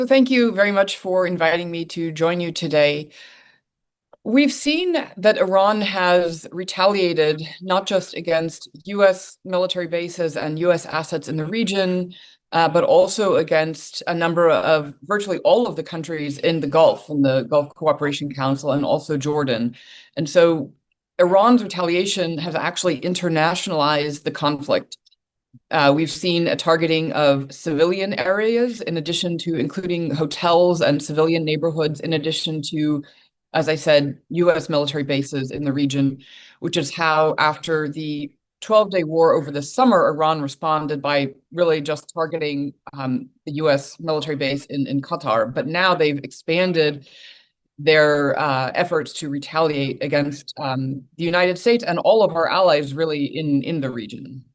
So thank you very much for inviting me to join you today. We've seen that Iran has retaliated not just against US military bases and US assets in the region, but also against a number of virtually all of the countries in the Gulf, in the Gulf Cooperation Council, and also Jordan. And so Iran's retaliation has actually internationalized the conflict. We've seen a targeting of civilian areas in addition to including hotels and civilian neighborhoods, in addition to, as I said, US military bases in the region, which is how, after the 12-day war over the summer, Iran responded by really just targeting the US military base in Qatar. But now they've expanded their efforts to retaliate against the United States and all of our allies really in the region.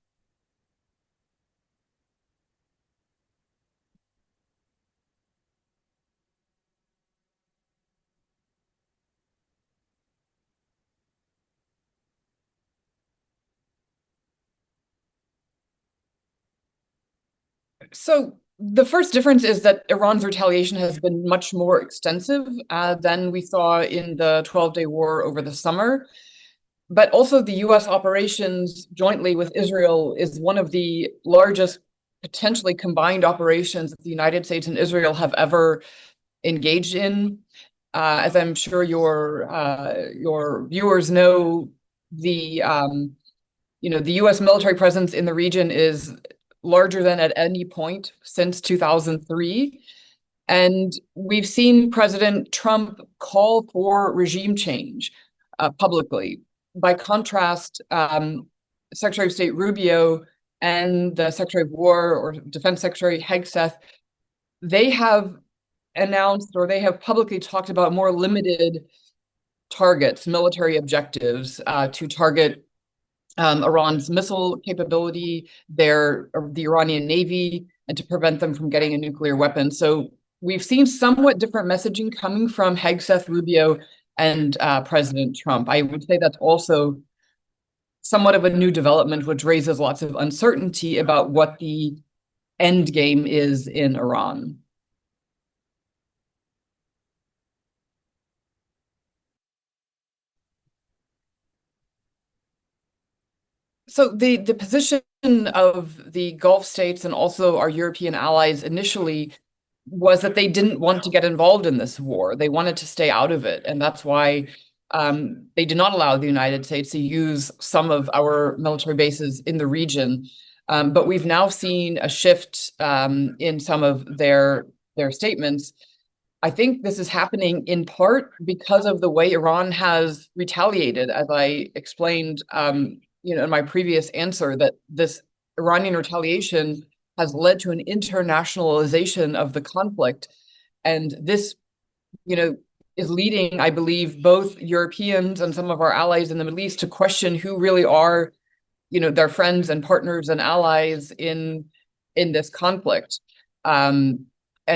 So the first difference is that Iran's retaliation has been much more extensive than we saw in the 12-day war over the summer. But also the US operations jointly with Israel is one of the largest potentially combined operations that the United States and Israel have ever engaged in. As I'm sure your viewers know, the US military presence in the region is larger than at any point since 2003. And we've seen President Trump call for regime change publicly. By contrast, Secretary of State Rubio and the Secretary of War or Defense Secretary Hegseth, they have announced, or they have publicly talked about, more limited targets, military objectives to target Iran's missile capability, the Iranian Navy, and to prevent them from getting a nuclear weapon. So we've seen somewhat different messaging coming from Hegseth, Rubio, and President Trump. I would say that's also somewhat of a new development, which raises lots of uncertainty about what the end game is in Iran. So the position of the Gulf states and also our European allies initially was that they didn't want to get involved in this war. They wanted to stay out of it, and that's why they did not allow the United States to use some of our military bases in the region. But we've now seen a shift in some of their statements. I think this is happening in part because of the way Iran has retaliated, as I explained, in my previous answer, that this Iranian retaliation has led to an internationalization of the conflict, and this, is leading, I believe, both Europeans and some of our allies in the Middle East to question who really are, their friends and partners and allies in this conflict. And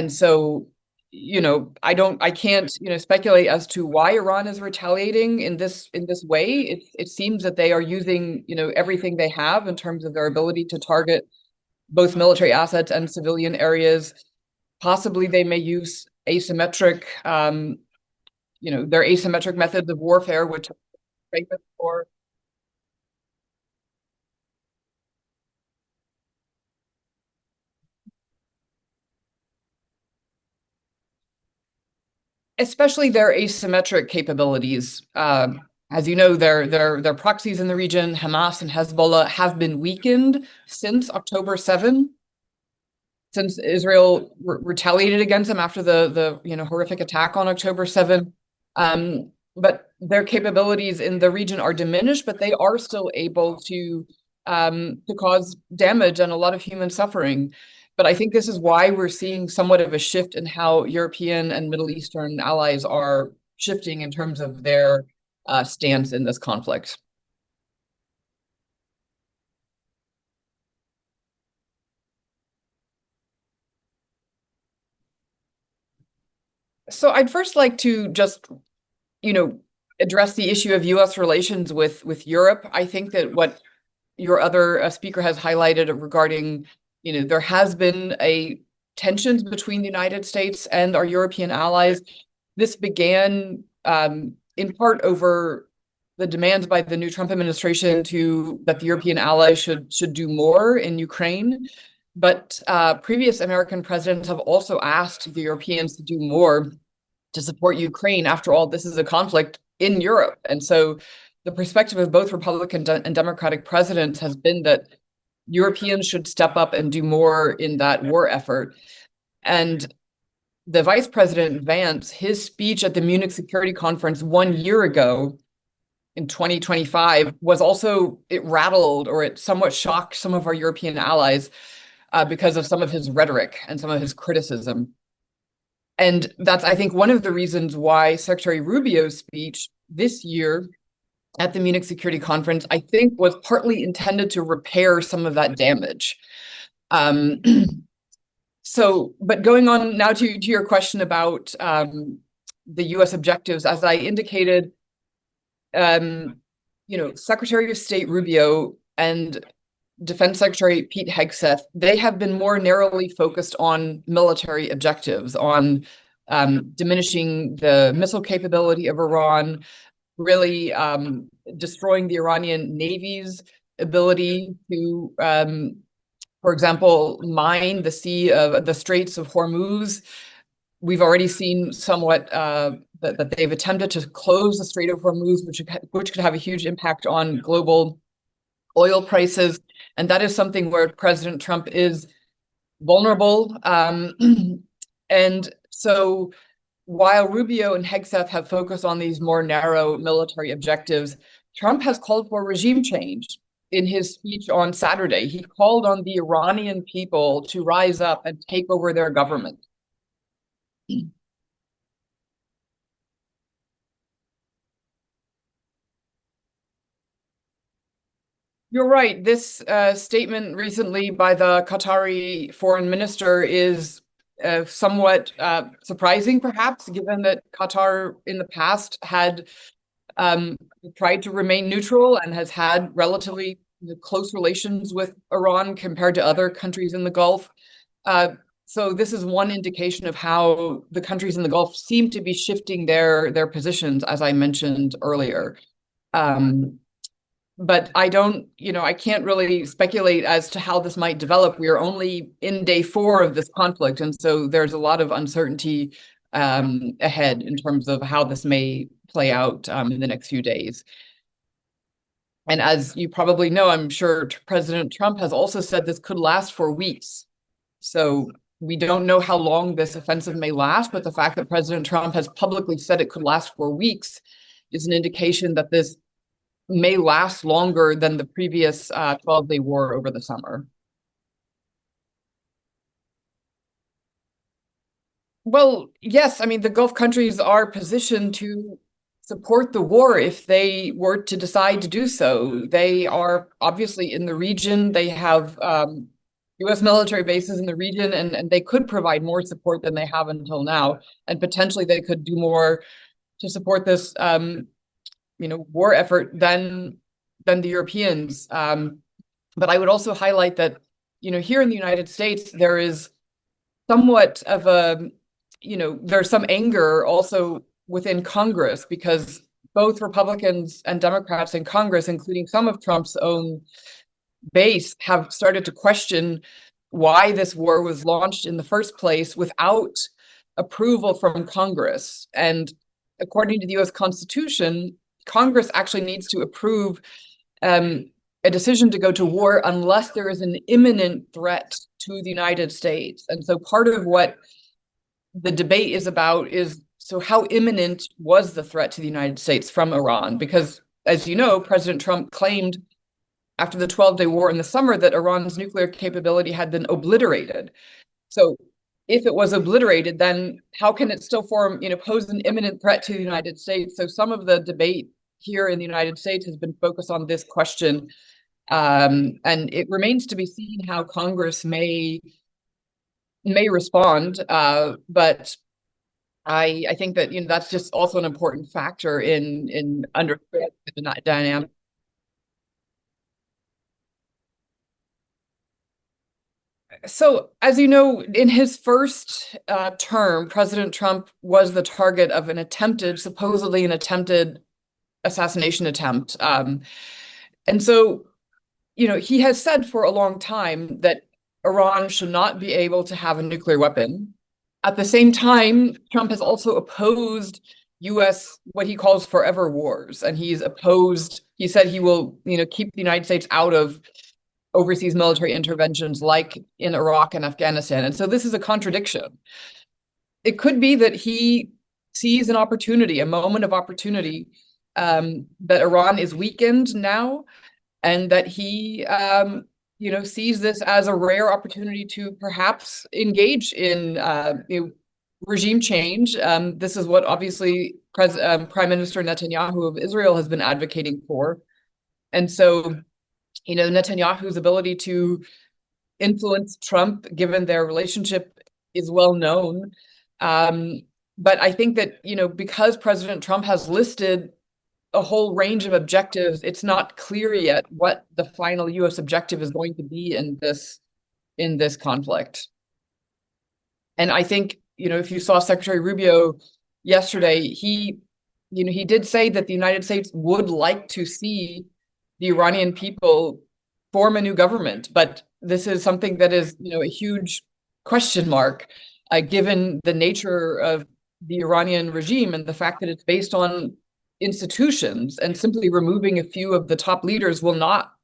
so I can't, speculate as to why Iran is retaliating in this way. It seems that they are using, everything they have in terms of their ability to target both military assets and civilian areas. Possibly they may use asymmetric, their asymmetric methods of warfare, which are famous for. Especially their asymmetric capabilities. As you know, their proxies in the region, Hamas and Hezbollah, have been weakened since October 7, since Israel retaliated against them after the horrific attack on October 7. But their capabilities in the region are diminished, but they are still able to cause damage and a lot of human suffering. But I think this is why we're seeing somewhat of a shift in how European and Middle Eastern allies are shifting in terms of their stance in this conflict. So I'd first like to just, you know, address the issue of US relations with Europe. I think that what your other speaker has highlighted regarding, there has been a tensions between the United States and our European allies. This began in part over the demands by the new Trump administration that the European allies should do more in Ukraine. But previous American presidents have also asked the Europeans to do more to support Ukraine. After all, this is a conflict in Europe. And so the perspective of both Republican and Democratic presidents has been that Europeans should step up and do more in that war effort. And the Vice President Vance, his speech at the Munich Security Conference 1 year ago in 2025 was also, it rattled or it somewhat shocked some of our European allies because of some of his rhetoric and some of his criticism. And that's, I think, one of the reasons why Secretary Rubio's speech this year at the Munich Security Conference, I think, was partly intended to repair some of that damage. But going on now to your question about the U.S. objectives, as I indicated, Secretary of State Rubio and Defense Secretary Pete Hegseth, they have been more narrowly focused on military objectives, on diminishing the missile capability of Iran, really destroying the Iranian Navy's ability to, for example, mine the Straits of Hormuz. We've already seen somewhat that they've attempted to close the Strait of Hormuz, which could have a huge impact on global oil prices. And that is something where President Trump is vulnerable. And so while Rubio and Hegseth have focused on these more narrow military objectives, Trump has called for regime change. In his speech on Saturday, he called on the Iranian people to rise up and take over their government. You're right. This statement recently by the Qatari foreign minister is somewhat surprising, perhaps, given that Qatar in the past had tried to remain neutral and has had relatively close relations with Iran compared to other countries in the Gulf. So this is one indication of how the countries in the Gulf seem to be shifting their positions, as I mentioned earlier. But I can't really speculate as to how this might develop. We are only in day 4 of this conflict, and so there's a lot of uncertainty ahead in terms of how this may play out in the next few days. And as you probably know, I'm sure President Trump has also said this could last for weeks. So we don't know how long this offensive may last, but the fact that President Trump has publicly said it could last for weeks is an indication that this may last longer than the previous 12-day war over the summer. Well, yes, I mean, the Gulf countries are positioned to support the war if they were to decide to do so. They are obviously in the region. They have U.S. military bases in the region, and they could provide more support than they have until now. And potentially they could do more to support this war effort than the Europeans. But I would also highlight that, here in the United States, there is somewhat of there's some anger also within Congress, because both Republicans and Democrats in Congress, including some of Trump's own base, have started to question why this war was launched in the first place without approval from Congress. And according to the U.S. Constitution, Congress actually needs to approve a decision to go to war unless there is an imminent threat to the United States. And so part of what the debate is about is, so how imminent was the threat to the United States from Iran? Because, as you know, President Trump claimed after the 12-day war in the summer that Iran's nuclear capability had been obliterated. So if it was obliterated, then how can it still pose an imminent threat to the United States? So some of the debate here in the United States has been focused on this question. And it remains to be seen how Congress may respond. But I think that, that's just also an important factor in understanding the dynamic. So, as you know, in his first term, President Trump was the target of supposedly an attempted assassination attempt. And so, he has said for a long time that Iran should not be able to have a nuclear weapon. At the same time, Trump has also opposed US, what he calls forever wars. And he said he will, keep the United States out of overseas military interventions like in Iraq and Afghanistan. And so this is a contradiction. It could be that he sees an opportunity, a moment of opportunity, that Iran is weakened now, and that he, sees this as a rare opportunity to perhaps engage in, regime change. This is what obviously Prime Minister Netanyahu of Israel has been advocating for. And so, Netanyahu's ability to influence Trump, given their relationship, is well known. But I think that, because President Trump has listed a whole range of objectives, it's not clear yet what the final US objective is going to be in this conflict. And I think, if you saw Secretary Rubio yesterday, he did say that the United States would like to see the Iranian people form a new government, but this is something that is, a huge question mark, given the nature of the Iranian regime and the fact that it's based on institutions, and simply removing a few of the top leaders will not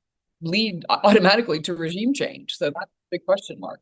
lead automatically to regime change. So that's a big question mark.